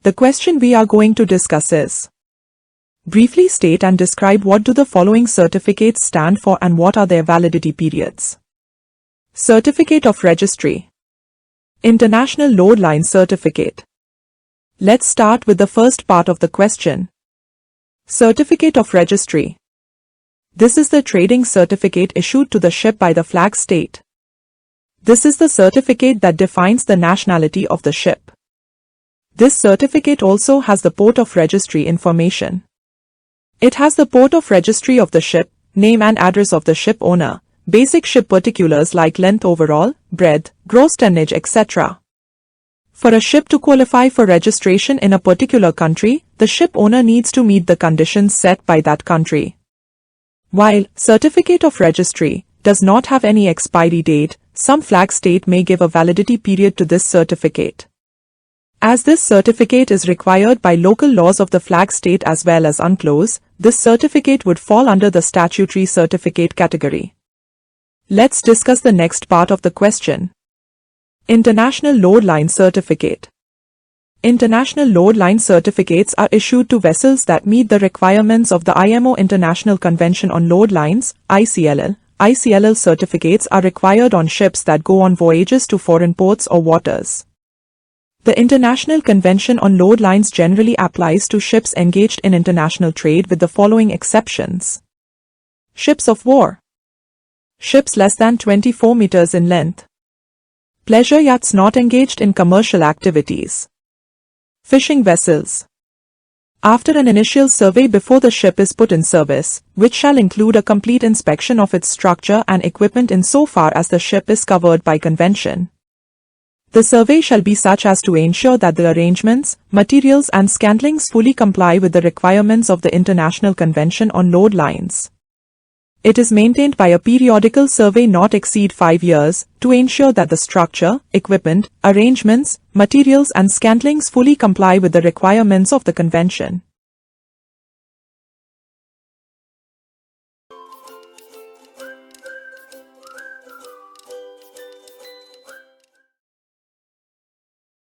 The question we are going to discuss is: briefly state and describe what do the following certificates stand for and what are their validity periods. Certificate of Registry. International Load Line Certificate. Let's start with the first part of the question. Certificate of Registry. This is the trading certificate issued to the ship by the flag state. This is the certificate that defines the nationality of the ship. This certificate also has the port of registry information. It has the port of registry of the ship, name and address of the ship owner, basic ship particulars like length overall, breadth, gross tonnage, etc. For a ship to qualify for registration in a particular country, the ship owner needs to meet the conditions set by that country. While Certificate of Registry does not have any expiry date, some flag state may give a validity period to this certificate. As this certificate is required by local laws of the flag state as well as UNCLOS, this certificate would fall under the statutory certificate category. Let's discuss the next part of the question. International Load Line Certificate. International load line certificates are issued to vessels that meet the requirements of the IMO International Convention on Load Lines, ICLL. ICLL certificates are required on ships that go on voyages to foreign ports or waters. The International Convention on Load Lines generally applies to ships engaged in international trade with the following exceptions. Ships of war. Ships less than 24 meters in length. Pleasure yachts not engaged in commercial activities. Fishing vessels. After an initial survey before the ship is put in service, which shall include a complete inspection of its structure and equipment insofar as the ship is covered by convention. The survey shall be such as to ensure that the arrangements, materials and scantlings fully comply with the requirements of the International Convention on Load Lines. It is maintained by a periodical survey not exceed 5 years, to ensure that the structure, equipment, arrangements, materials and scantlings fully comply with the requirements of the Convention.